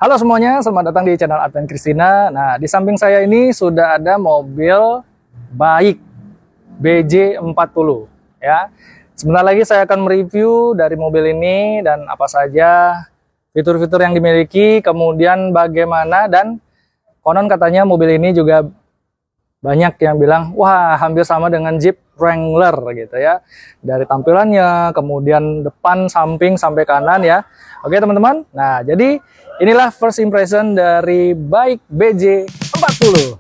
Halo semuanya, selamat datang di channel Adven Christina. Nah, di samping saya ini sudah ada mobil Baik BJ40 ya. Sebentar lagi saya akan mereview dari mobil ini dan apa saja fitur-fitur yang dimiliki, kemudian bagaimana, dan konon katanya mobil ini juga banyak yang bilang, wah hampir sama dengan Jeep Wrangler gitu ya. Dari tampilannya, kemudian depan, samping, sampai kanan ya. Oke teman-teman, nah jadi inilah first impression dari Baik BJ40.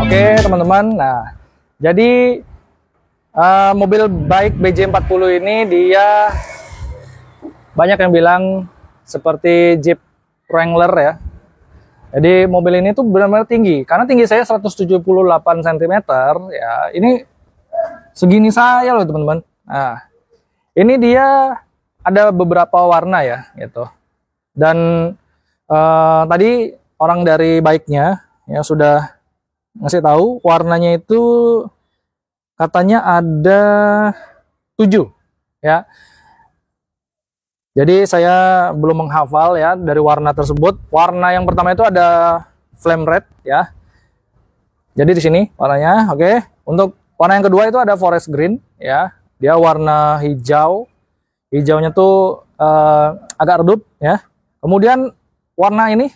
Oke teman-teman, nah jadi mobil Baik BJ40 ini dia banyak yang bilang seperti Jeep Wrangler ya. Jadi mobil ini tuh benar-benar tinggi. Karena tinggi saya 178 cm ya. Ini segini saya loh teman-teman. Nah, ini dia ada beberapa warna ya gitu. Dan tadi orang dari Baiknya ya sudah ngasih tahu warnanya itu katanya ada 7 ya. Jadi saya belum menghafal ya dari warna tersebut. Warna yang pertama itu ada flame red ya. Jadi di sini warnanya, oke. Untuk warna yang kedua itu ada forest green ya. Dia warna hijau. Hijaunya tuh agak redup ya. Kemudian warna ini,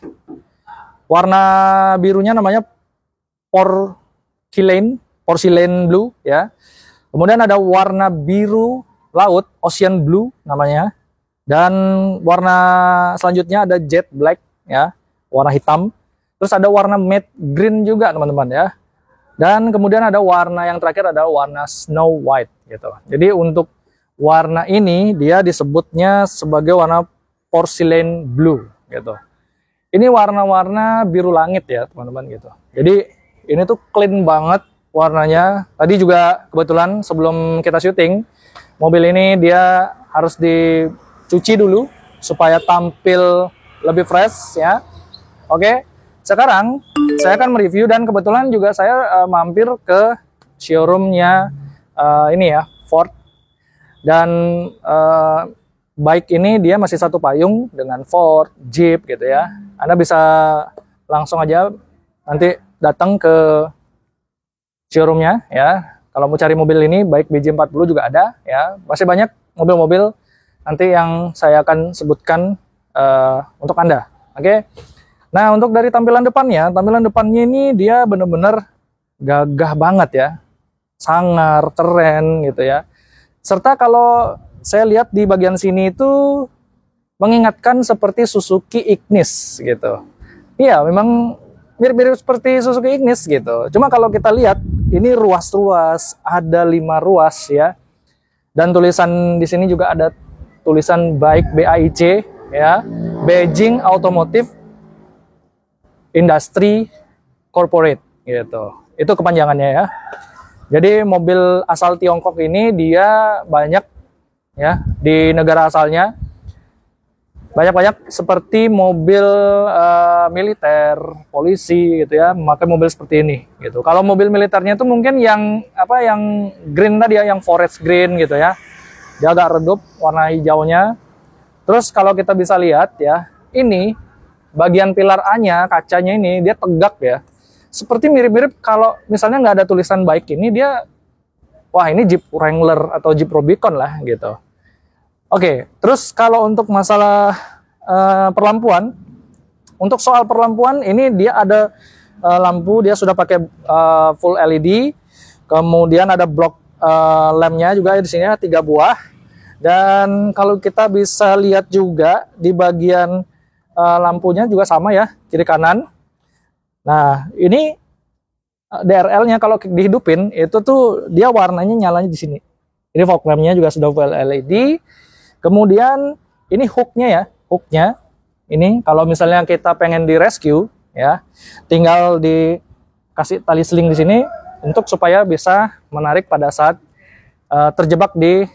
warna birunya namanya porcelain blue ya. Kemudian ada warna biru laut, ocean blue namanya. Dan warna selanjutnya ada jet black ya, warna hitam. Terus ada warna matte green juga teman-teman ya. Dan kemudian ada warna yang terakhir adalah warna snow white gitu. Jadi untuk warna ini dia disebutnya sebagai warna porcelain blue gitu. Ini warna-warna biru langit ya teman-teman gitu. Jadi ini tuh clean banget warnanya. Tadi juga kebetulan sebelum kita syuting, mobil ini dia harus dicuci dulu supaya tampil lebih fresh ya. Oke, sekarang saya akan mereview dan kebetulan juga saya mampir ke showroomnya ini ya, Ford. Dan Baik ini dia masih satu payung dengan Ford, Jeep gitu ya. Anda bisa langsung aja nanti datang ke showroomnya ya. Kalau mau cari mobil ini Baik BJ40 juga ada ya. Masih banyak mobil-mobil nanti yang saya akan sebutkan untuk Anda. Oke. Nah, untuk dari tampilan depannya ini dia benar-benar gagah banget ya. Sangar, keren gitu ya. Serta kalau saya lihat di bagian sini itu mengingatkan seperti Suzuki Ignis gitu. Iya, memang mirip-mirip seperti Suzuki Ignis gitu. Cuma kalau kita lihat ini ruas-ruas, ada 5 ruas ya. Dan tulisan di sini juga ada tulisan Baik BAIC ya, Beijing Automotive Industry Corporate gitu. Itu kepanjangannya ya. Jadi mobil asal Tiongkok ini dia banyak ya di negara asalnya. Banyak seperti mobil militer, polisi gitu ya, memakai mobil seperti ini gitu. Kalau mobil militernya itu mungkin yang yang green tadi ya, yang forest green gitu ya. Dia agak redup warna hijaunya. Terus kalau kita bisa lihat ya, ini bagian pilar A-nya, kacanya ini dia tegak ya. Seperti mirip-mirip kalau misalnya nggak ada tulisan Baik ini, dia wah ini Jeep Wrangler atau Jeep Rubicon lah gitu. Oke, terus kalau untuk masalah perlampuan, untuk soal perlampuan ini dia ada lampu, dia sudah pakai full LED. Kemudian ada blok lampnya juga di sini 3 buah. Dan kalau kita bisa lihat juga di bagian lampunya juga sama ya, kiri kanan. Nah, ini DRL-nya kalau dihidupin itu tuh dia warnanya nyalanya di sini. Ini fog lampnya juga sudah full LED. Kemudian ini hooknya ini kalau misalnya kita pengen di rescue ya, tinggal dikasih tali seling di sini untuk supaya bisa menarik pada saat terjebak di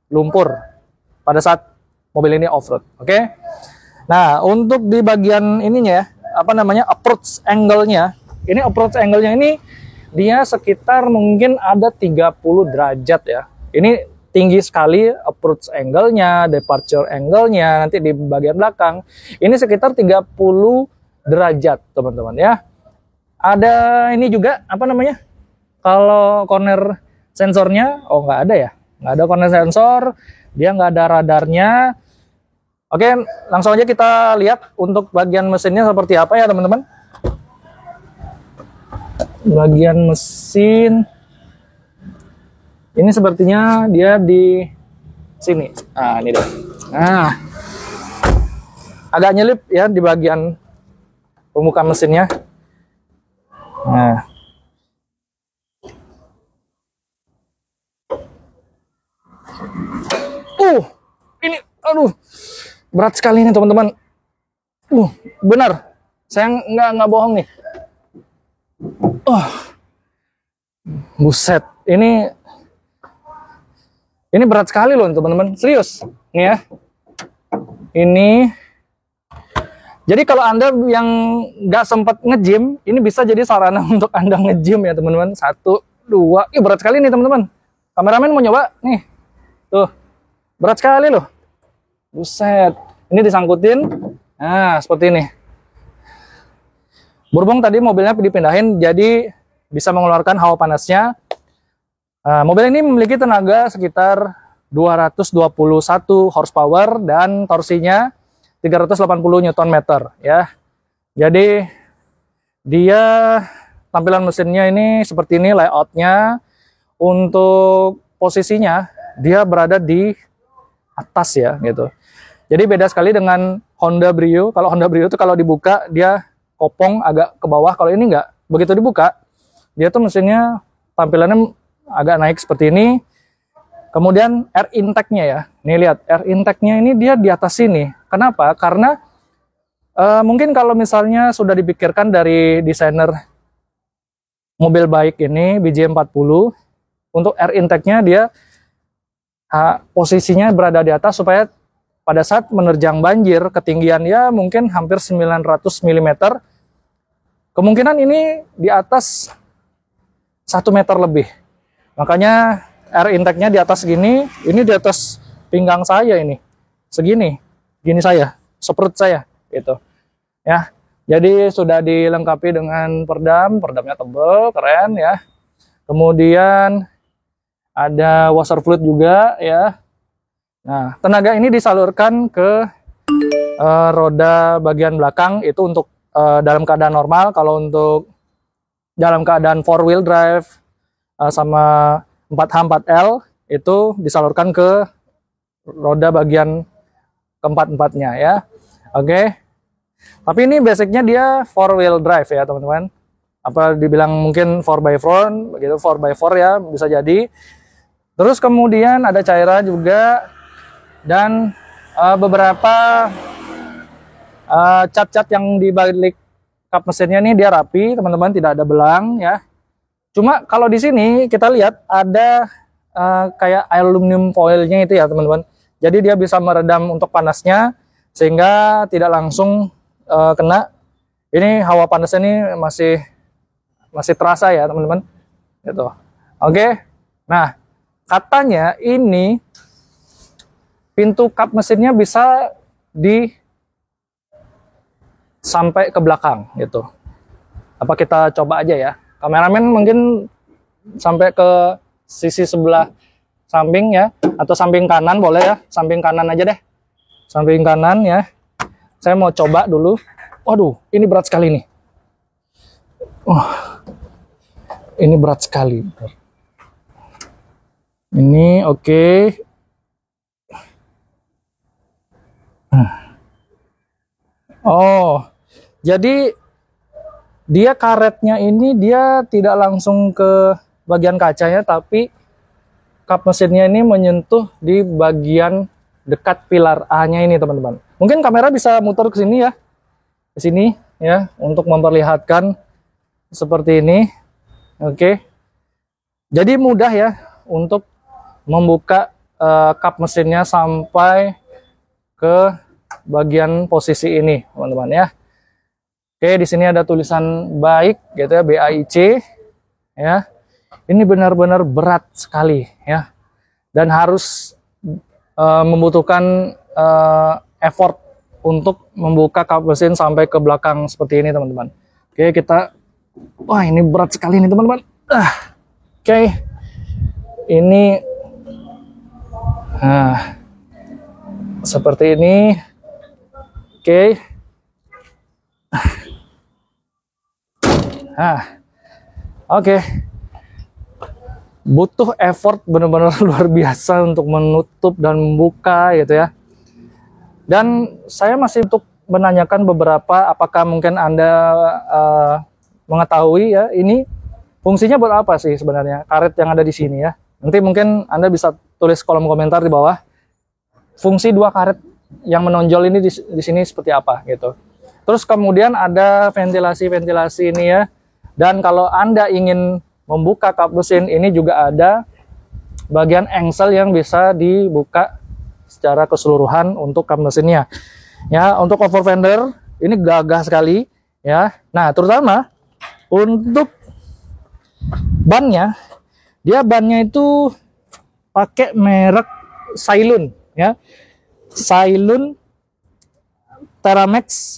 lumpur pada saat mobil ini off-road. Oke. Nah, untuk di bagian ininya ya, apa namanya, approach angle-nya. Ini approach angle-nya ini dia sekitar mungkin ada 30 derajat ya. Ini tinggi sekali approach angle-nya, departure angle-nya nanti di bagian belakang. Ini sekitar 30 derajat, teman-teman ya. Ada ini juga apa namanya? Kalau corner sensornya, oh nggak ada ya. Nggak ada corner sensor, dia nggak ada radarnya. Oke, langsung aja kita lihat untuk bagian mesinnya seperti apa ya, teman-teman. Bagian mesin ini sepertinya dia di sini. Nah, ini deh. Nah, agak nyelip ya di bagian pembuka mesinnya. Nah, ini, aduh, berat sekali nih teman-teman. Benar, saya nggak bohong nih. Buset, ini berat sekali loh teman-teman, serius nih ya. Ini jadi kalau Anda yang nggak sempat nge-gym, ini bisa jadi sarana untuk Anda nge-gym ya teman-teman. 1, 2, berat sekali nih teman-teman. Kameramen mau nyoba nih, tuh berat sekali loh. Buset, ini disangkutin, nah seperti ini. Berhubung tadi mobilnya dipindahin, jadi bisa mengeluarkan hawa panasnya. Mobil ini memiliki tenaga sekitar 221 horsepower dan torsinya 380 Nm ya. Jadi dia tampilan mesinnya ini seperti ini layoutnya. Untuk posisinya dia berada di atas ya gitu. Jadi beda sekali dengan Honda Brio. Kalau Honda Brio itu kalau dibuka dia kopong agak ke bawah. Kalau ini enggak, begitu dibuka dia tuh mesinnya tampilannya agak naik seperti ini. Kemudian air intake-nya ya, nih lihat air intake-nya ini dia di atas sini. Kenapa? Karena mungkin kalau misalnya sudah dipikirkan dari desainer mobil baik ini BJ40, untuk air intake-nya dia posisinya berada di atas supaya pada saat menerjang banjir ketinggian ya mungkin hampir 900 mm, kemungkinan ini di atas 1 meter lebih. Makanya air intake-nya di atas gini, ini di atas pinggang saya ini. Segini, gini saya, seperut saya gitu. Ya. Jadi sudah dilengkapi dengan perdamnya tebal, keren ya. Kemudian ada washer fluid juga ya. Nah, tenaga ini disalurkan ke roda bagian belakang itu untuk dalam keadaan normal. Kalau untuk dalam keadaan 4-wheel drive sama 4H4L itu disalurkan ke roda bagian keempat-empatnya ya. Oke. Tapi ini basicnya dia 4-wheel drive ya teman-teman. Apa dibilang mungkin 4x4 begitu, 4x4 ya bisa jadi. Terus kemudian ada cairan juga dan beberapa cat-cat yang di balik kap mesinnya nih dia rapi teman-teman, tidak ada belang ya. Cuma kalau di sini kita lihat ada kayak aluminium foilnya itu ya teman-teman. Jadi dia bisa meredam untuk panasnya sehingga tidak langsung kena. Ini hawa panasnya ini masih terasa ya teman-teman. Gitu. Oke. Nah, katanya ini pintu kap mesinnya bisa sampai ke belakang gitu. Apa kita coba aja ya. Kameramen mungkin sampai ke sisi sebelah samping ya, atau samping kanan boleh ya, samping kanan aja deh. Samping kanan ya. Saya mau coba dulu. Waduh, ini berat sekali nih. Ini berat sekali. Ini oke. Oh, jadi dia karetnya ini dia tidak langsung ke bagian kacanya, tapi kap mesinnya ini menyentuh di bagian dekat pilar A-nya ini teman-teman. Mungkin kamera bisa muter ke sini ya, ke sini ya, untuk memperlihatkan seperti ini. Oke, jadi mudah ya untuk membuka kap mesinnya sampai ke bagian posisi ini, teman-teman ya. Oke, di sini ada tulisan baik gitu ya, BAIC ya. Ini benar-benar berat sekali ya. Dan harus membutuhkan effort untuk membuka kap mesin sampai ke belakang seperti ini, teman-teman. Oke, kita wah, ini berat sekali nih, teman-teman. Oke. Ini seperti ini. Oke. Oke. Butuh effort benar-benar luar biasa untuk menutup dan membuka gitu ya. Dan saya masih untuk menanyakan beberapa, apakah mungkin Anda mengetahui ya, ini fungsinya buat apa sih sebenarnya karet yang ada di sini ya. Nanti mungkin Anda bisa tulis kolom komentar di bawah. Fungsi dua karet yang menonjol ini di sini seperti apa gitu. Terus kemudian ada ventilasi ini ya. Dan kalau Anda ingin membuka kap mesin, ini juga ada bagian engsel yang bisa dibuka secara keseluruhan untuk kap mesinnya. Ya, untuk over fender ini gagah sekali ya. Nah, terutama untuk bannya, dia bannya itu pakai merek Sailun ya. Sailun Terramex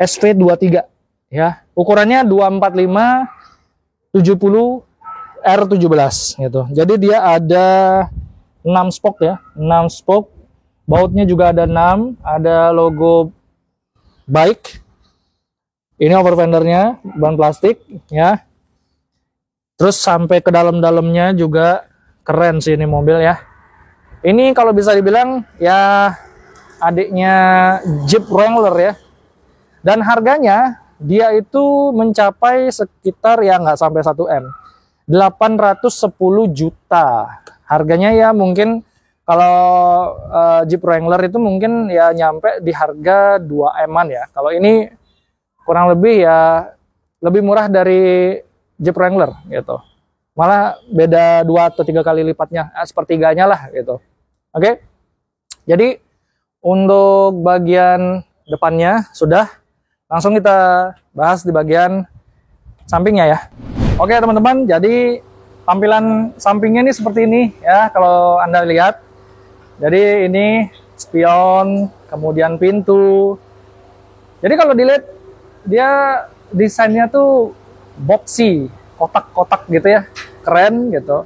SV23 ya. Ukurannya 245 70 R17 gitu. Jadi dia ada 6 spoke ya, 6 spoke. Bautnya juga ada 6, ada logo baik. Ini over fendernya, ban plastik ya. Terus sampai ke dalam-dalamnya juga keren sih ini mobil ya. Ini kalau bisa dibilang ya adiknya Jeep Wrangler ya. Dan harganya dia itu mencapai sekitar ya nggak sampai 1 M. 810 juta. Harganya ya mungkin kalau Jeep Wrangler itu mungkin ya nyampe di harga 2 M-an ya. Kalau ini kurang lebih ya lebih murah dari Jeep Wrangler gitu. Malah beda 2 atau 3 kali lipatnya, sepertiganya lah gitu. Oke. Jadi untuk bagian depannya sudah, langsung kita bahas di bagian sampingnya ya. Oke teman-teman, jadi tampilan sampingnya ini seperti ini ya kalau Anda lihat. Jadi ini spion, kemudian pintu. Jadi kalau dilihat dia desainnya tuh boxy, kotak-kotak gitu ya, keren gitu.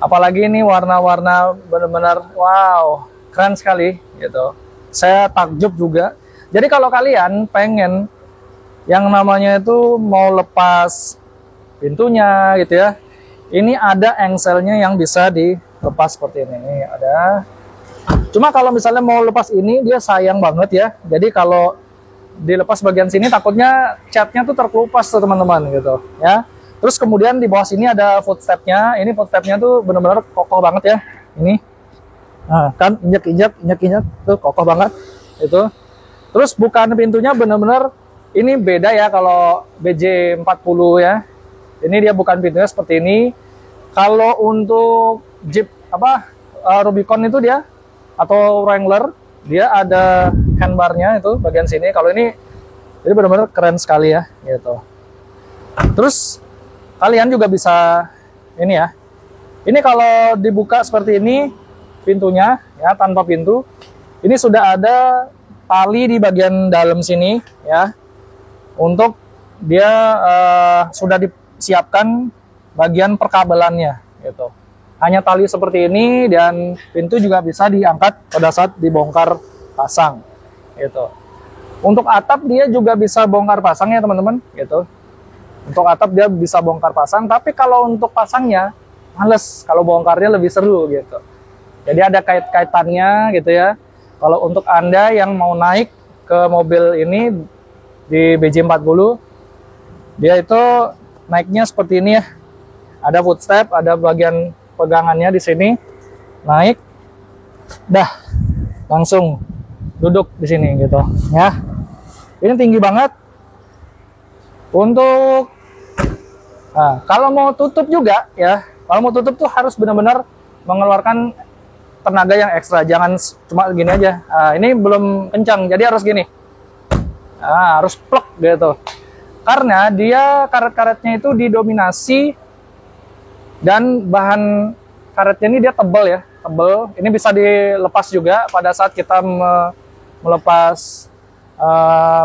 Apalagi ini warna-warna benar-benar wow, keren sekali gitu. Saya takjub juga. Jadi kalau kalian pengen yang namanya itu mau lepas pintunya gitu ya, ini ada engselnya yang bisa dilepas seperti ini. Ini ada. Cuma kalau misalnya mau lepas ini dia sayang banget ya. Jadi kalau dilepas bagian sini takutnya catnya tuh terkelupas tuh teman-teman gitu ya. Terus kemudian di bawah sini ada footstepnya. Ini footstepnya tuh benar-benar kokoh banget ya. Ini, nah, kan injek tuh kokoh banget itu. Terus bukaan pintunya benar-benar ini beda ya kalau BJ40 ya. Ini dia bukan pintunya seperti ini. Kalau untuk Jeep Rubicon itu dia atau Wrangler dia ada handbarnya itu bagian sini. Kalau ini jadi benar-benar keren sekali ya gitu. Terus kalian juga bisa ini ya. Ini kalau dibuka seperti ini pintunya ya, tanpa pintu. Ini sudah ada tali di bagian dalam sini ya. Untuk dia sudah disiapkan bagian perkabelannya gitu. Hanya tali seperti ini dan pintu juga bisa diangkat pada saat dibongkar pasang gitu. Untuk atap dia juga bisa bongkar pasang ya teman-teman gitu. Untuk atap dia bisa bongkar pasang, tapi kalau untuk pasangnya males, kalau bongkarnya lebih seru gitu. Jadi ada kait-kaitannya gitu ya. Kalau untuk Anda yang mau naik ke mobil ini di BJ40, dia itu naiknya seperti ini ya. Ada footstep, ada bagian pegangannya di sini. Naik, dah langsung duduk di sini gitu ya. Ini tinggi banget. Untuk kalau mau tutup juga ya, kalau mau tutup tuh harus benar-benar mengeluarkan tenaga yang ekstra, jangan cuma gini aja. Nah, ini belum kencang, jadi harus gini. Nah, harus plek gitu. Karena dia karet-karetnya itu didominasi dan bahan karetnya ini dia tebal ya, tebal. Ini bisa dilepas juga pada saat kita melepas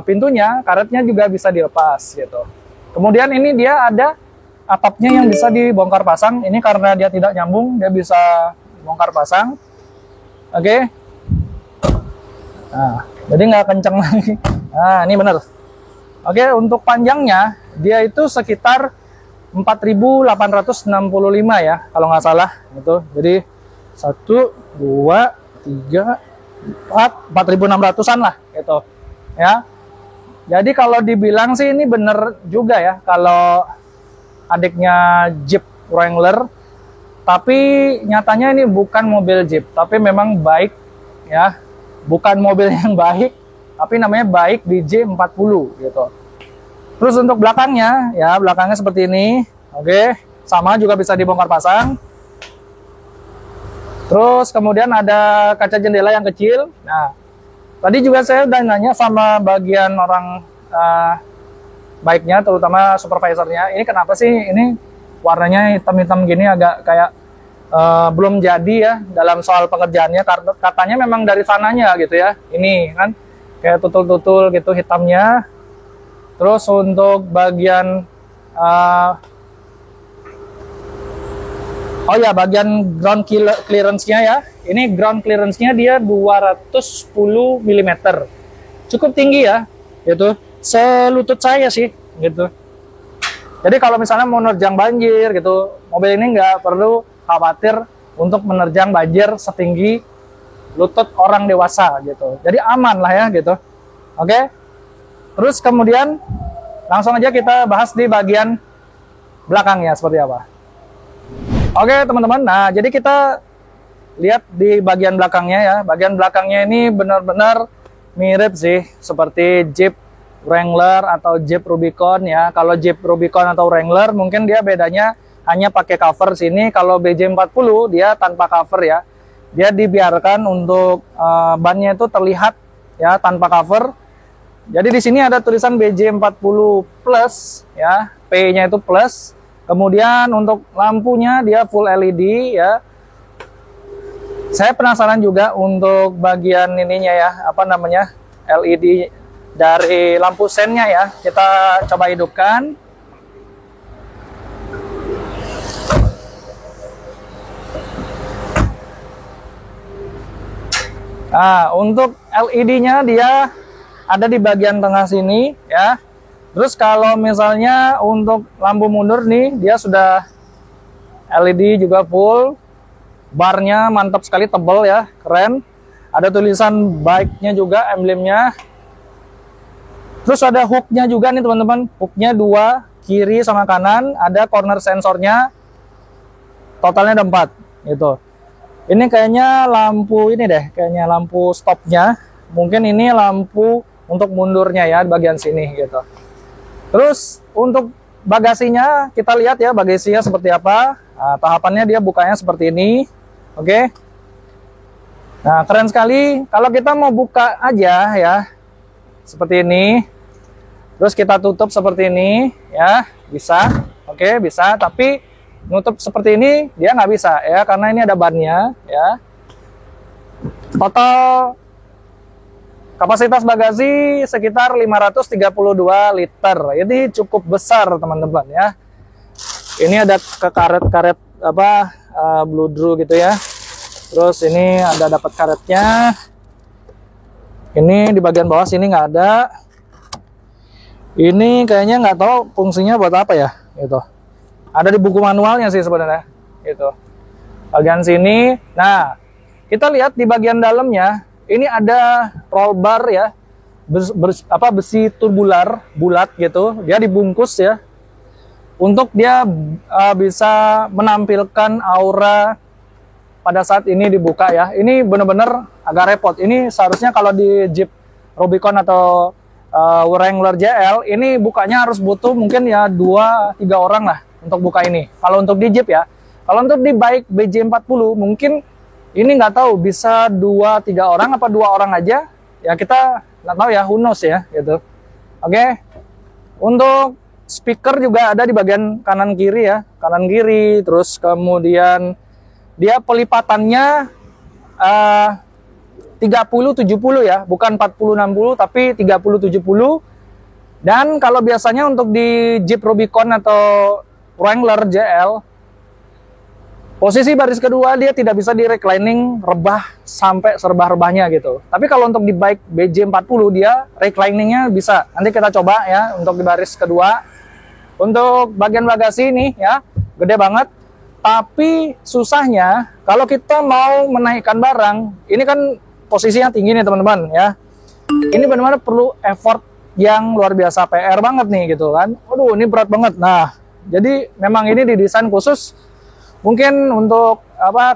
pintunya, karetnya juga bisa dilepas gitu. Kemudian ini dia ada atapnya yang bisa dibongkar pasang. Ini karena dia tidak nyambung, dia bisa bongkar pasang. Oke. Nah, jadi nggak kencang lagi. Nah, ini bener. Oke, untuk panjangnya dia itu sekitar 4.865 ya, kalau nggak salah gitu. Jadi 1, 2, 3, 4, 4.600-an lah gitu ya. Jadi kalau dibilang sih ini bener juga ya kalau adiknya Jeep Wrangler, tapi nyatanya ini bukan mobil Jeep, tapi memang baik ya, bukan mobil yang baik, tapi namanya baik DJ40 gitu. Terus untuk belakangnya ya, belakangnya seperti ini. Oke, sama juga bisa dibongkar pasang. Terus kemudian ada kaca jendela yang kecil. Nah, tadi juga saya udah nanya sama bagian orang baiknya, terutama supervisornya, ini kenapa sih ini warnanya hitam-hitam gini, agak kayak belum jadi ya dalam soal pengerjaannya. Katanya memang dari sananya gitu ya, ini kan kayak tutul-tutul gitu hitamnya. Terus untuk bagian oh ya, bagian ground clearance-nya ya, ini ground clearance-nya dia 210 mm, cukup tinggi ya gitu, selutut saya sih gitu. Jadi kalau misalnya mau menerjang banjir gitu, mobil ini nggak perlu khawatir untuk menerjang banjir setinggi lutut orang dewasa gitu. Jadi aman lah ya gitu. Oke. Terus kemudian langsung aja kita bahas di bagian belakangnya seperti apa. Oke teman-teman, nah jadi kita lihat di bagian belakangnya ya. Bagian belakangnya ini benar-benar mirip sih seperti Jeep Wrangler atau Jeep Rubicon ya. Kalau Jeep Rubicon atau Wrangler mungkin dia bedanya hanya pakai cover sini. Kalau BJ40 dia tanpa cover ya. Dia dibiarkan untuk bannya itu terlihat ya tanpa cover. Jadi di sini ada tulisan BJ40 plus ya, P-nya itu plus. Kemudian untuk lampunya dia full LED ya. Saya penasaran juga untuk bagian ininya ya, apa namanya, LED dari lampu sennya ya. Kita coba hidupkan. Nah, untuk LED-nya dia ada di bagian tengah sini ya. Terus kalau misalnya untuk lampu mundur nih, dia sudah LED juga full. Barnya mantap sekali, tebal ya, keren. Ada tulisan bike-nya juga, emblemnya. Terus ada hook-nya juga nih teman-teman. Hook-nya 2, kiri sama kanan. Ada corner sensornya. Totalnya ada 4 gitu. Ini kayaknya lampu ini deh, kayaknya lampu stopnya. Mungkin ini lampu untuk mundurnya ya, di bagian sini gitu. Terus untuk bagasinya, kita lihat ya bagasinya seperti apa. Nah, tahapannya dia bukanya seperti ini. Oke. Nah, keren sekali. Kalau kita mau buka aja ya, seperti ini. Terus kita tutup seperti ini ya, bisa. Oke, bisa. Tapi nutup seperti ini dia nggak bisa ya, karena ini ada bannya ya. Total kapasitas bagasi sekitar 532 liter. Ini cukup besar teman-teman ya. Ini ada ke karet-karet apa bludru gitu ya. Terus ini ada dapat karetnya. Ini di bagian bawah sini nggak ada. Ini kayaknya nggak tahu fungsinya buat apa ya gitu. Ada di buku manualnya sih sebenarnya gitu. Bagian sini. Nah, kita lihat di bagian dalamnya. Ini ada roll bar ya, besi tubular bulat gitu. Dia dibungkus ya, untuk dia bisa menampilkan aura pada saat ini dibuka ya. Ini benar-benar agak repot. Ini seharusnya kalau di Jeep Rubicon atau Wrangler JL, ini bukanya harus butuh mungkin ya 2-3 orang lah untuk buka ini. Kalau untuk di Jeep ya. Kalau untuk di bike BJ40 mungkin Ini nggak tahu bisa 2-3 orang apa 2 orang aja. Ya kita nggak tahu ya, who knows ya gitu. Oke. Untuk speaker juga ada di bagian kanan kiri ya, kanan kiri. Terus kemudian dia pelipatannya 30-70 ya, bukan 40-60 tapi 30-70. Dan kalau biasanya untuk di Jeep Rubicon atau Wrangler JL, posisi baris kedua dia tidak bisa di reclining rebah sampai serebah-rebahnya gitu. Tapi kalau untuk di bike BJ40 dia recliningnya bisa. Nanti kita coba ya untuk di baris kedua. Untuk bagian bagasi ini ya, gede banget. Tapi susahnya kalau kita mau menaikkan barang, ini kan posisinya tinggi nih teman-teman ya. Ini benar-benar perlu effort yang luar biasa, PR banget nih gitu kan. Waduh, ini berat banget. Nah, jadi memang ini didesain khusus mungkin untuk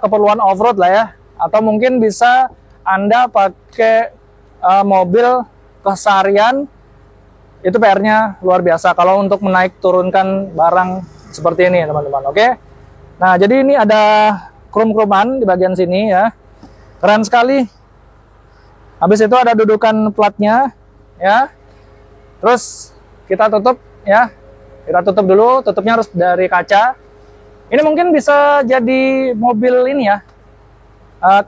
keperluan off-road lah ya, atau mungkin bisa Anda pakai mobil keseharian, itu PR-nya luar biasa kalau untuk menaik turunkan barang seperti ini teman-teman. Oke. Nah, jadi ini ada krum-kruman di bagian sini ya, keren sekali. Habis itu ada dudukan platnya ya. Terus kita tutup ya, kita tutup dulu, tutupnya harus dari kaca. Ini mungkin bisa jadi mobil ini ya,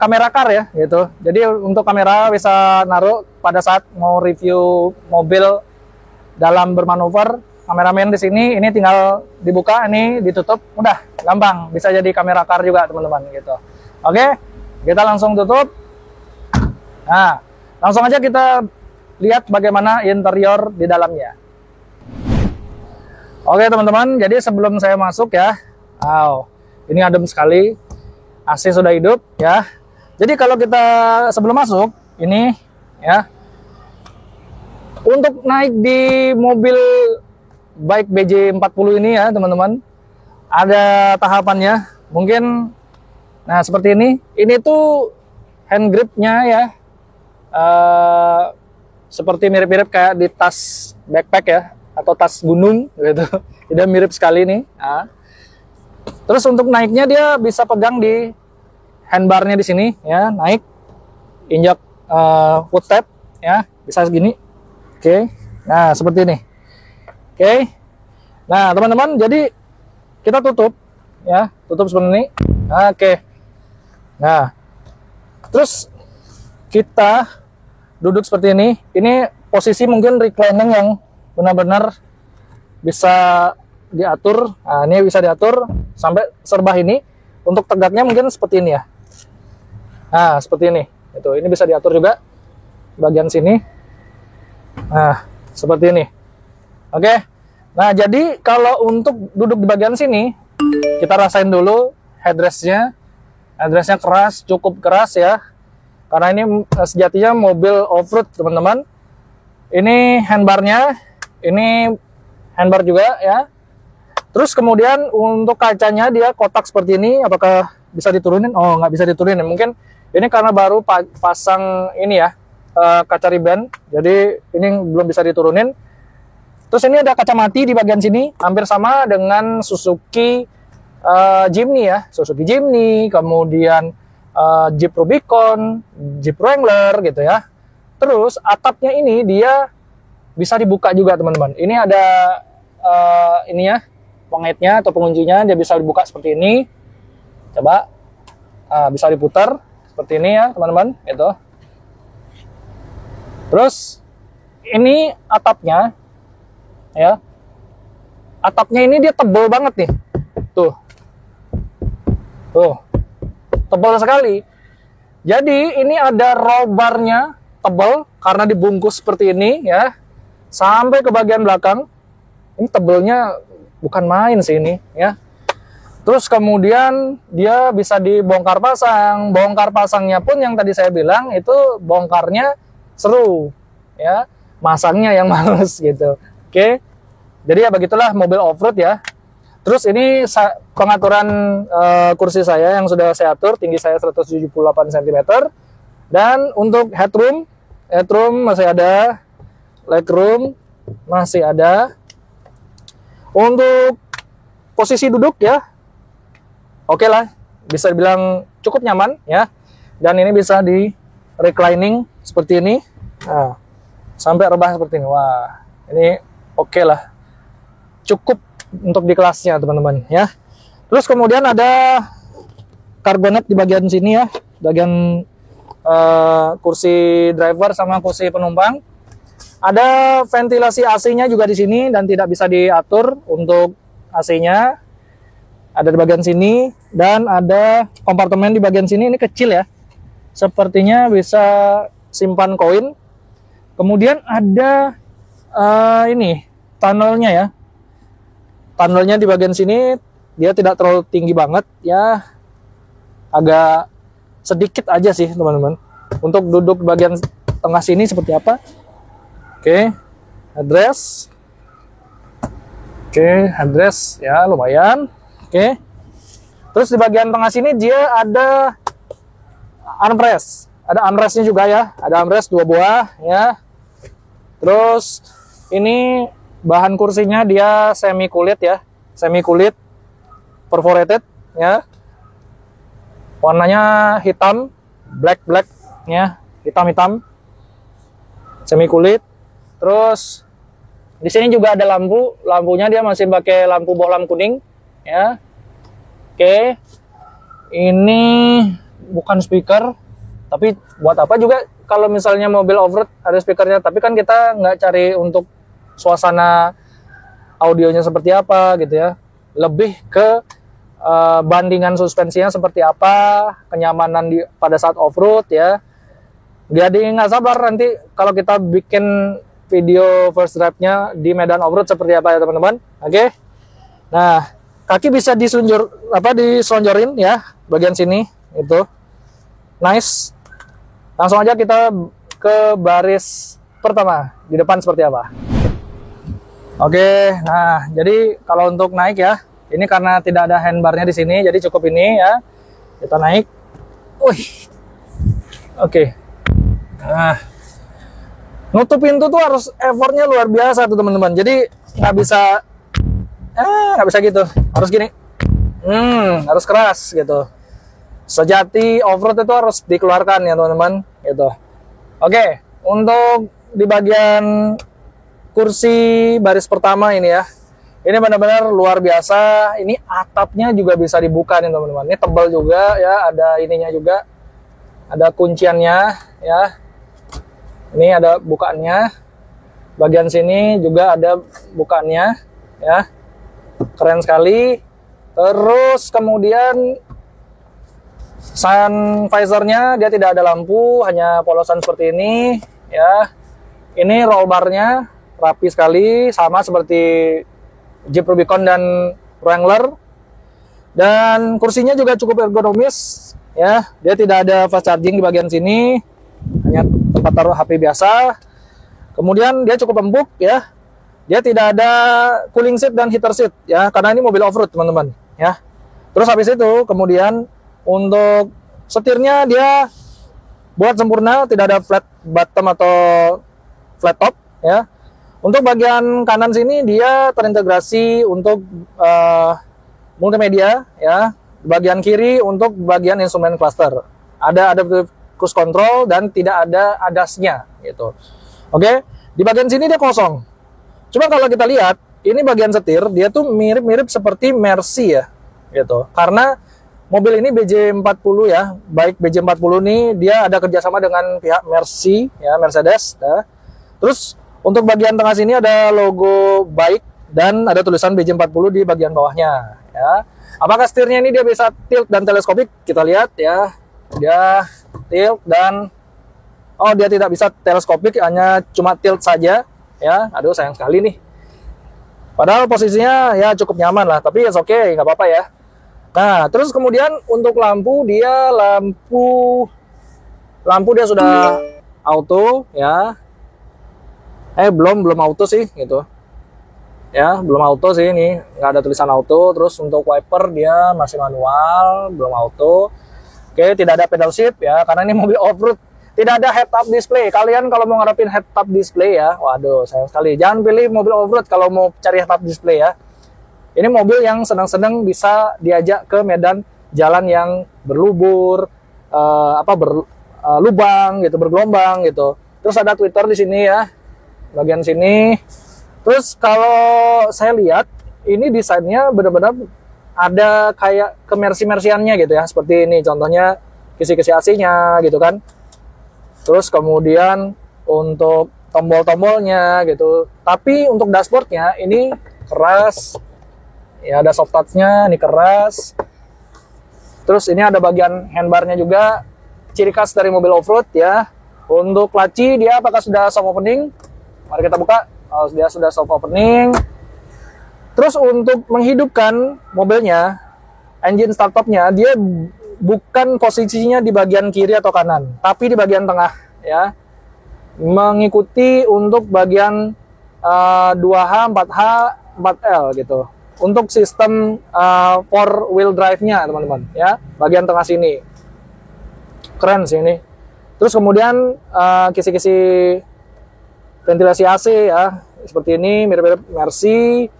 kamera car ya gitu. Jadi untuk kamera bisa naruh pada saat mau review mobil dalam bermanuver, kameramen di sini ini tinggal dibuka, ini ditutup, udah gampang, bisa jadi kamera car juga teman-teman gitu. Oke, kita langsung tutup. Nah, langsung aja kita lihat bagaimana interior di dalamnya. Oke teman-teman, jadi sebelum saya masuk ya, wow, ini adem sekali, AC sudah hidup ya. Jadi kalau kita sebelum masuk ini ya, untuk naik di mobil bike BJ40 ini ya teman-teman, ada tahapannya. Mungkin, nah seperti ini. Ini tuh hand gripnya ya, seperti mirip-mirip kayak di tas backpack ya, atau tas gunung gitu. Dia mirip sekali nih. Nah. Terus untuk naiknya dia bisa pegang di handbarnya di sini ya, naik, injak foot tab ya, bisa segini. Oke. Nah, seperti ini. Oke. Nah, teman-teman, jadi kita tutup ya, tutup seperti ini. Oke. Nah, terus kita duduk seperti ini. Ini posisi mungkin reclining yang benar-benar bisa diatur. Nah, ini bisa diatur sampai serbah ini. Untuk tegaknya mungkin seperti ini ya. Nah, seperti ini. Ini bisa diatur juga bagian sini. Nah, seperti ini. Oke. Nah, jadi kalau untuk duduk di bagian sini, kita rasain dulu headrestnya. Headrestnya keras, cukup keras ya. Karena ini sejatinya mobil off-road, teman-teman. Ini handbarnya, ini handbar juga ya. Terus kemudian untuk kacanya dia kotak seperti ini, apakah bisa diturunin? Oh, nggak bisa diturunin. Mungkin ini karena baru pasang ini ya, kaca ribbon, jadi ini belum bisa diturunin. Terus ini ada kaca mati di bagian sini, hampir sama dengan Suzuki Jimny ya, Suzuki Jimny, kemudian Jeep Rubicon, Jeep Wrangler gitu ya. Terus atapnya ini dia bisa dibuka juga teman-teman. Ini ada ini ya, pengaitnya atau penguncinya, dia bisa dibuka seperti ini. Coba, bisa diputar seperti ini ya teman-teman, gitu. Terus ini atapnya ya, atapnya ini dia tebal banget nih, tuh, tebal sekali. Jadi ini ada roll barnya tebal karena dibungkus seperti ini ya, sampai ke bagian belakang. Ini tebelnya bukan main sih ini ya. Terus kemudian dia bisa dibongkar pasang. Bongkar pasangnya pun yang tadi saya bilang itu bongkarnya seru ya, masangnya yang males gitu. Oke. Jadi ya begitulah mobil off-road ya. Terus ini pengaturan kursi saya yang sudah saya atur, tinggi saya 178 cm. Dan untuk headroom masih ada, legroom masih ada. Untuk posisi duduk ya, oke lah, bisa dibilang cukup nyaman ya. Dan ini bisa di reclining seperti ini. Nah, sampai rebah seperti ini. Wah, ini oke lah. Cukup untuk di kelasnya, teman-teman, ya. Terus kemudian ada karbonet di bagian sini ya, bagian kursi driver sama kursi penumpang. Ada ventilasi AC-nya juga di sini dan tidak bisa diatur untuk AC-nya. Ada di bagian sini dan ada kompartemen di bagian sini, ini kecil ya. Sepertinya bisa simpan koin. Kemudian ada ini tunnelnya ya. Tunnelnya di bagian sini dia tidak terlalu tinggi banget ya. Agak sedikit aja sih, teman-teman. Untuk duduk bagian tengah sini seperti apa? Oke, headrest. Oke, headrest ya lumayan. Oke. Terus di bagian tengah sini dia ada armrest. Ada armrestnya juga ya. Ada armrest 2 buah ya. Terus ini bahan kursinya dia semi kulit ya. Semi kulit perforated ya. Warnanya hitam, black ya, hitam. Semi kulit. Terus di sini juga ada lampu, lampunya dia masih pakai lampu bohlam kuning, ya. Oke, ini bukan speaker, tapi buat apa juga kalau misalnya mobil off-road ada speakernya, tapi kan kita nggak cari untuk suasana audionya seperti apa gitu ya, lebih ke bandingan suspensinya seperti apa, kenyamanan pada saat off-road ya. Jadi nggak sabar nanti kalau kita bikin video first drive-nya di medan off-road seperti apa ya teman-teman. Oke. Nah, kaki bisa diselonjorin ya bagian sini itu. Nice. Langsung aja kita ke baris pertama. Di depan seperti apa? Oke, nah jadi kalau untuk naik ya, ini karena tidak ada handbarnya di sini, jadi cukup ini ya. Kita naik. Wih. Oke. Nah, nutup pintu tuh harus effortnya luar biasa tuh teman-teman. Jadi nggak bisa gitu, harus gini, harus keras gitu. Sejati off-road itu harus dikeluarkan ya teman-teman gitu. Oke, untuk di bagian kursi baris pertama ini ya, ini benar-benar luar biasa. Ini atapnya juga bisa dibuka nih teman-teman. Ini tebal juga ya, ada ininya juga, ada kunciannya ya. Ini ada bukaannya. Bagian sini juga ada bukaannya ya. Keren sekali. Terus kemudian sun visornya dia tidak ada lampu, hanya polosan seperti ini ya. Ini roll barnya rapi sekali, sama seperti Jeep Rubicon dan Wrangler. Dan kursinya juga cukup ergonomis ya. Dia tidak ada fast charging di bagian sini, hanya tempat taruh HP biasa. Kemudian dia cukup empuk ya. Dia tidak ada cooling seat dan heater seat ya, karena ini mobil off-road teman-teman ya. Terus habis itu kemudian untuk setirnya dia buat sempurna, tidak ada flat bottom atau flat top ya. Untuk bagian kanan sini dia terintegrasi untuk multimedia ya. Bagian kiri untuk bagian instrumen cluster. Ada adaptive cruise control dan tidak ada ADAS-nya gitu. Oke, di bagian sini dia kosong. Cuma kalau kita lihat, ini bagian setir dia tuh mirip-mirip seperti Mercy ya gitu. Karena mobil ini BJ40 ya, baik BJ40 nih dia ada kerjasama dengan pihak Mercy ya, Mercedes ya. Terus untuk bagian tengah sini ada logo baik dan ada tulisan BJ40 di bagian bawahnya ya. Apakah setirnya ini dia bisa tilt dan teleskopik? Kita lihat ya. Dia tilt dan dia tidak bisa teleskopik, hanya cuma tilt saja ya. Aduh sayang sekali nih. Padahal posisinya ya cukup nyaman lah, tapi oke, nggak apa-apa ya. Nah, terus kemudian untuk lampu dia dia sudah auto ya. Belum auto sih gitu. Ya, belum auto sih ini, nggak ada tulisan auto. Terus untuk wiper dia masih manual, belum auto. Oke, tidak ada pedal shift ya, karena ini mobil off-road. Tidak ada head-up display. Kalian kalau mau ngarepin head-up display ya, waduh sayang sekali. Jangan pilih mobil off-road kalau mau cari head-up display ya. Ini mobil yang sedang-sedang bisa diajak ke medan jalan yang berlubur, lubang gitu, bergelombang gitu. Terus ada tweeter di sini ya, bagian sini. Terus kalau saya lihat ini desainnya benar-benar ada kayak kemersi-mersiannya gitu ya, seperti ini contohnya kisi-kisi AC-nya gitu kan. Terus kemudian untuk tombol-tombolnya gitu. Tapi untuk dashboardnya ini keras. Ya ada soft touch-nya, ini keras. Terus ini ada bagian handbarnya juga, ciri khas dari mobil off-road ya. Untuk laci dia apakah sudah soft opening? Mari kita buka. Oh, dia sudah soft opening. Terus untuk menghidupkan mobilnya, engine start top-nya dia bukan posisinya di bagian kiri atau kanan, tapi di bagian tengah ya. Mengikuti untuk bagian 2H, 4H, 4L gitu. Untuk sistem 4 wheel drive-nya teman-teman ya, bagian tengah sini. Keren sih ini. Terus kemudian kisi-kisi ventilasi AC ya, seperti ini mirip-mirip Mercy.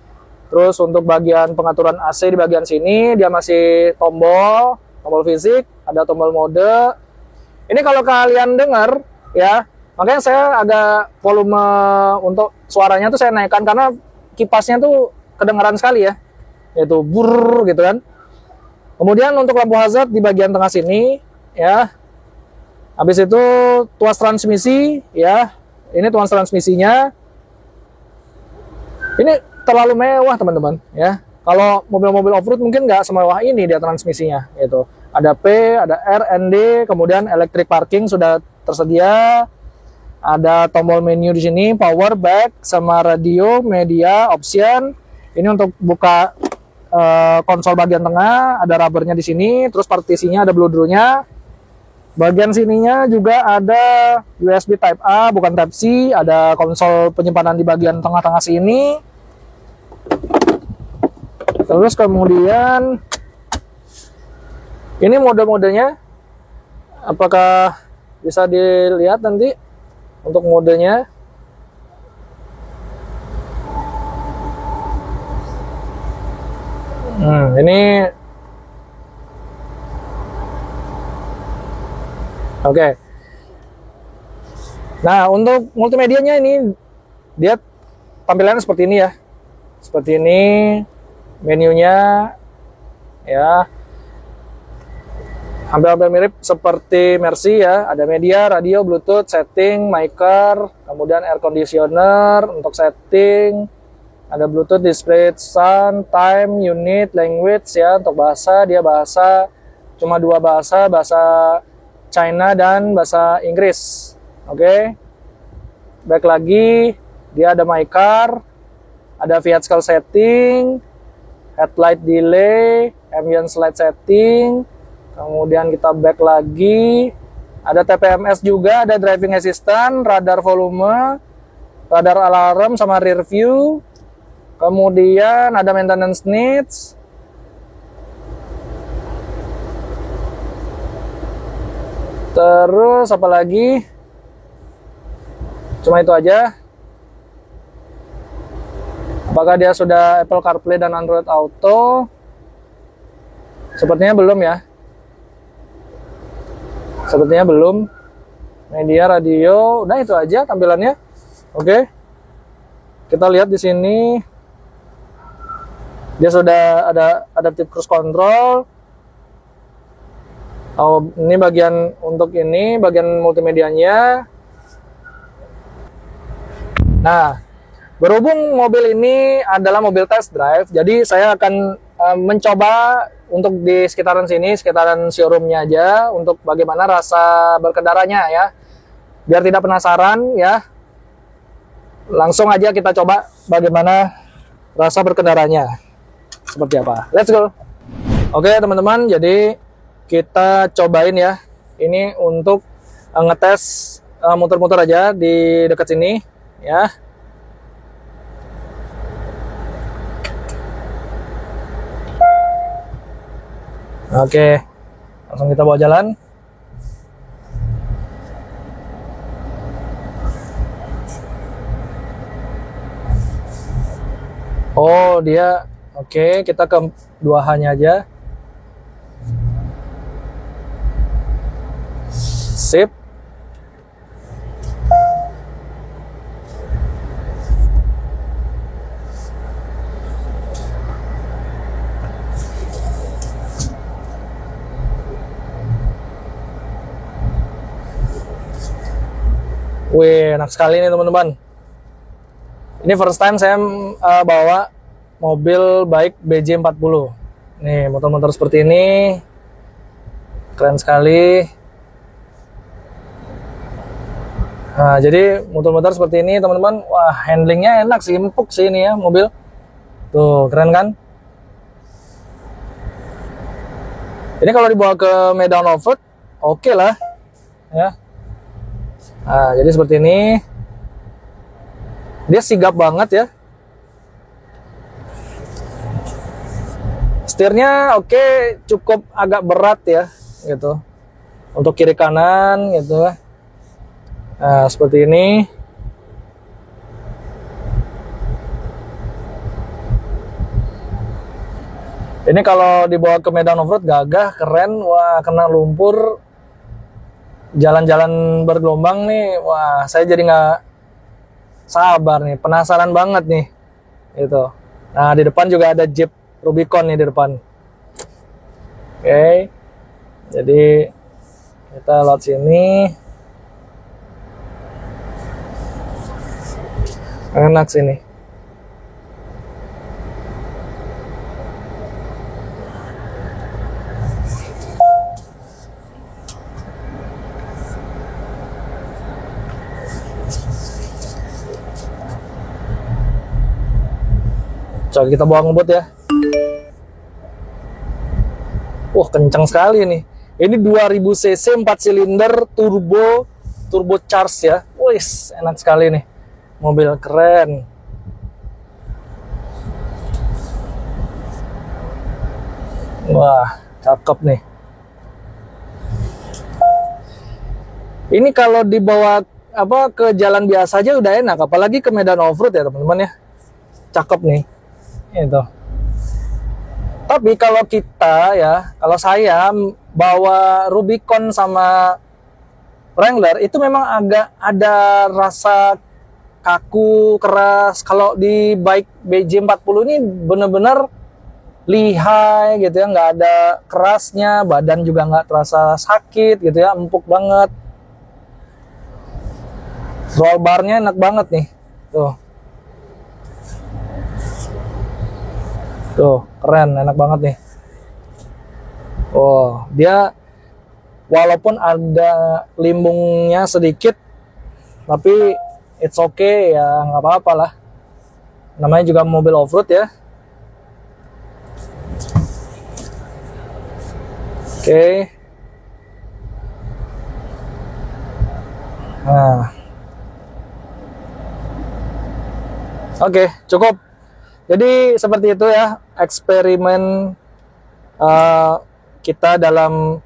Terus untuk bagian pengaturan AC di bagian sini dia masih tombol fisik, ada tombol mode. Ini kalau kalian dengar ya, makanya saya agak volume untuk suaranya tuh saya naikkan karena kipasnya tuh kedengaran sekali ya, yaitu burr gitu kan. Kemudian untuk lampu hazard di bagian tengah sini ya. Habis itu tuas transmisi ya. Ini tuas transmisinya. Ini terlalu mewah teman-teman ya. Kalau mobil-mobil off-road mungkin nggak semewah ini dia transmisinya gitu. Ada P, ada R, ND, kemudian electric parking sudah tersedia. Ada tombol menu di sini, power, back, sama radio, media, option. Ini untuk buka konsol bagian tengah, ada rubbernya di sini, terus partisinya ada bludrunya. Bagian sininya juga ada USB Type A, bukan Type C, ada konsol penyimpanan di bagian tengah-tengah sini. Terus kemudian ini mode-modenya, apakah bisa dilihat nanti untuk modenya? Ini oke. Nah, untuk multimedianya ini dia tampilannya seperti ini ya. Seperti ini menunya ya. Hampir-hampir mirip seperti Mercy ya. Ada media, radio, Bluetooth, setting, micer, kemudian air conditioner untuk setting. Ada Bluetooth, display, sound, time, unit, language ya. Untuk bahasa, dia bahasa cuma 2 bahasa, bahasa China dan bahasa Inggris. Oke. Back lagi, dia ada my car, ada vehicle setting, headlight delay, ambient light setting. Kemudian kita back lagi, ada TPMS juga, ada driving assistant, radar volume, radar alarm sama rear view. Kemudian ada maintenance needs. Terus apa lagi? Cuma itu aja. Apakah dia sudah Apple CarPlay dan Android Auto? Sepertinya belum ya. Sepertinya belum. Media, radio, udah itu aja tampilannya. Oke. Kita lihat di sini. Dia sudah ada adaptive cruise control. Oh, ini bagian untuk ini, bagian multimedianya. Nah, berhubung mobil ini adalah mobil test drive, jadi saya akan mencoba untuk di sekitaran sini, sekitaran showroomnya aja, untuk bagaimana rasa berkendaranya ya. Biar tidak penasaran ya, langsung aja kita coba bagaimana rasa berkendaranya. Seperti apa? Let's go. Oke teman-teman, jadi kita cobain ya. Ini untuk ngetes muter-muter aja di dekat sini ya. Oke, langsung kita bawa jalan. Oh dia, oke, kita ke 2H-nya aja. Sip. Wih, enak sekali nih teman-teman. Ini first time saya bawa mobil baik BJ40. Nih, motor-motor seperti ini. Keren sekali. Nah, jadi motor-motor seperti ini teman-teman. Wah, handlingnya enak sih, empuk sih ini ya mobil. Tuh, keren kan? Ini kalau dibawa ke medan off-road, oke lah. Ya. Nah, jadi seperti ini. Dia sigap banget ya. Setirnya oke, cukup agak berat ya, gitu. Untuk kiri kanan gitu. Nah, seperti ini. Ini kalau dibawa ke medan off-road gagah, keren. Wah, kena lumpur, jalan-jalan bergelombang nih. Wah, saya jadi nggak sabar nih, penasaran banget nih. Gitu. Nah, di depan juga ada Jeep Rubicon nih di depan. Oke. Jadi kita lewat sini. Enak sini. Coba kita bawa ngebut ya. Wah, kencang sekali nih. Ini 2000 cc 4 silinder turbo charge ya. Wih, enak sekali nih. Mobil keren. Wah, cakep nih. Ini kalau dibawa ke jalan biasa aja udah enak, apalagi ke medan off-road ya teman-teman ya. Cakep nih. Itu. Tapi kalau kita ya, kalau saya bawa Rubicon sama Wrangler itu memang agak ada rasa kaku, keras. Kalau di bike BJ40 ini bener-bener lihai gitu ya, nggak ada kerasnya, badan juga nggak terasa sakit gitu ya, empuk banget. Roll barnya enak banget nih, tuh. Tuh, keren, enak banget nih. Oh, dia walaupun ada limbungnya sedikit, tapi it's okay ya, nggak apa-apa lah. Namanya juga mobil off-road ya. Oke. Nah. Oke, cukup. Jadi seperti itu ya eksperimen kita dalam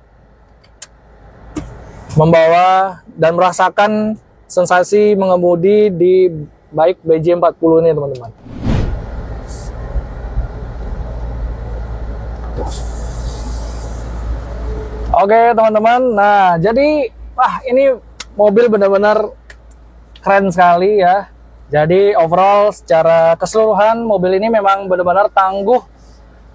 membawa dan merasakan sensasi mengemudi di bike BJ40 ini teman-teman. Oke teman-teman, nah jadi wah ini mobil benar-benar keren sekali ya. Jadi overall secara keseluruhan mobil ini memang benar-benar tangguh.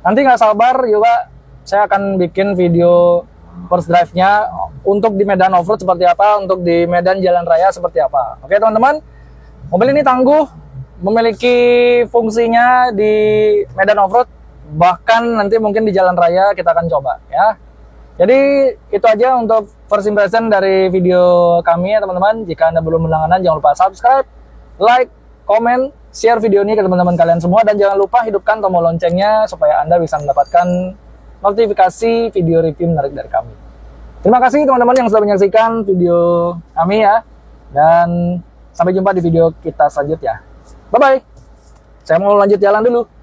Nanti nggak sabar juga saya akan bikin video first drive-nya untuk di medan off-road seperti apa, untuk di medan jalan raya seperti apa. Oke teman-teman, mobil ini tangguh, memiliki fungsinya di medan off-road, bahkan nanti mungkin di jalan raya kita akan coba ya. Jadi itu aja untuk first impression dari video kami ya teman-teman. Jika Anda belum berlangganan jangan lupa subscribe, like, komen, share video ini ke teman-teman kalian semua, dan jangan lupa hidupkan tombol loncengnya supaya Anda bisa mendapatkan notifikasi video review menarik dari kami. Terima kasih teman-teman yang sudah menyaksikan video kami ya, dan sampai jumpa di video kita selanjutnya. Bye bye. Saya mau lanjut jalan dulu.